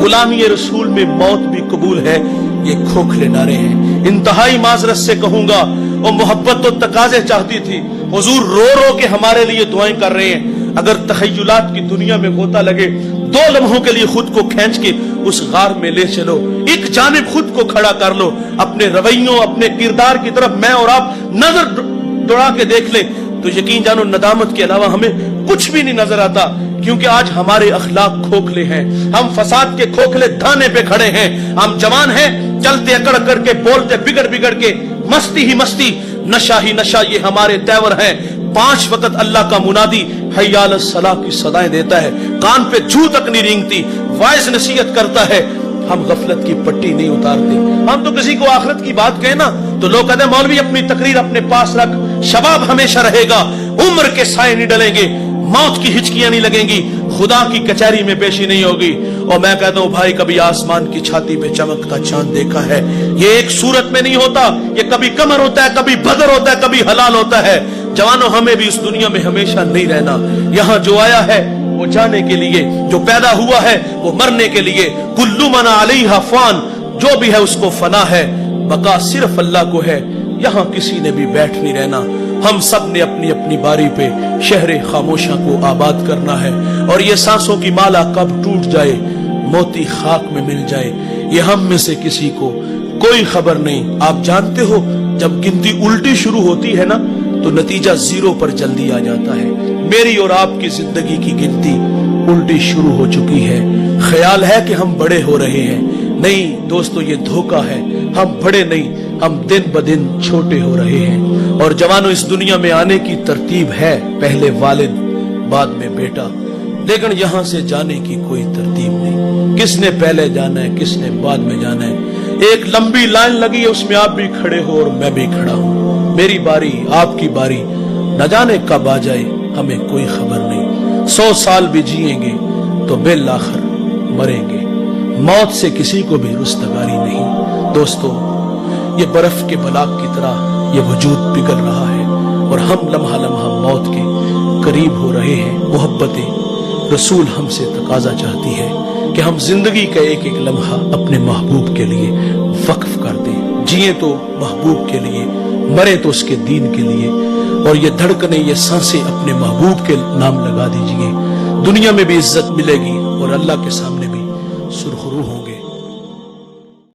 गुलामी रसूल में मौत भी कबूल है, ये खोखले नारे हैं। इंतहाई माजरत से कहूंगा, और मोहब्बत तो तकाजे चाहती थी, हुजूर रो रो के हमारे लिए दुआएं कर रहे हैं। अगर तखय्युलात की दुनिया में गोता लगे, 2 लम्हों के लिए खुद को खींच के उस गार में ले चलो, एक जानिब खुद को खड़ा कर लो, अपने रवैयों अपने किरदार की तरफ मैं और आप नजर दौड़ा के देख ले, तो यकीन जानो नदामत के अलावा हमें कुछ भी नहीं नजर आता। क्योंकि आज हमारे अखलाक खोखले हैं, हम फसाद के खोखले धाने पे खड़े हैं। हम जवान हैं, चलते अकड़ करके, बोलते बिगड़ बिगड़ के, मस्ती ही मस्ती, नशा ही नशा, ये हमारे तेवर हैं। 5 वक्त अल्लाह का मुनादी हय्या अलस सलाह की सदाएं देता है, कान पे जू तक नहीं रेंगती, वाइज नसीहत करता है, हम गफलत की पट्टी नहीं उतारते। हम तो किसी को आखिरत की बात कहे ना तो लोग कहते हैं मौलवी अपनी तकरीर अपने पास रख, शबाब हमेशा रहेगा, उम्र के साए नहीं डलेंगे, मौत की हिचकियां नहीं लगेंगी, खुदा की कचहरी में पेशी नहीं होगी। और मैं कहता हूं भाई, कभी आसमान की छाती पे चमकता चांद देखा है? ये एक सूरत में नहीं होता, ये कभी कमर होता है, कभी बदर होता है, कभी हलाल होता है। जवानों, हमें भी इस दुनिया में हमेशा नहीं रहना। यहाँ जो आया है वो जाने के लिए, जो पैदा हुआ है वो मरने के लिए। कुल्लु मन अलैहा फान, जो भी है उसको फना है, बका सिर्फ अल्लाह को है, यहाँ किसी ने भी बैठ नहीं रहना। हम सब ने अपनी अपनी बारी पे शहरे खामोशा को आबाद करना है, और ये सांसों की माला कब टूट जाए, मोती खाक में मिल जाए, ये हम में से किसी को कोई खबर नहीं। आप जानते हो, जब गिनती उल्टी शुरू होती है ना, तो नतीजा 0 पर जल्दी आ जाता है। मेरी और आपकी जिंदगी की गिनती उल्टी शुरू हो चुकी है। ख्याल है कि हम बड़े हो रहे हैं, नहीं दोस्तों, ये धोखा है। हम बड़े नहीं, हम दिन ब दिन छोटे हो रहे हैं। और जवानों, इस दुनिया में आने की तरतीब है, पहले वालिद बाद में बेटा, लेकिन यहां से जाने की कोई तरतीब नहीं। किसने पहले जाना है, किसने बाद में जाना है। एक लंबी लाइन लगी है, उसमें आप भी खड़े हो और मैं भी खड़ा हूं। मेरी बारी, आपकी बारी, न जाने कब आ जाए, हमें कोई खबर नहीं। 100 साल भी जिएंगे तो बिल आखिर मरेंगे। मौत से किसी को भी रुस्तगारी नहीं। दोस्तों, ये बर्फ के बलाक की तरह ये वजूद पिघल रहा है, और हम लम्हा लम्हा मौत के करीब हो रहे हैं। मोहब्बत रसूल हमसे तकाजा चाहती है कि हम जिंदगी का एक एक लम्हा अपने महबूब के लिए वक्फ कर दें। जिए तो महबूब के लिए, मरे तो उसके दीन के लिए, और ये धड़कने, ये सांसें अपने महबूब के नाम लगा दीजिए। दुनिया में भी इज्जत मिलेगी और अल्लाह के सामने भी सुरखरू हो।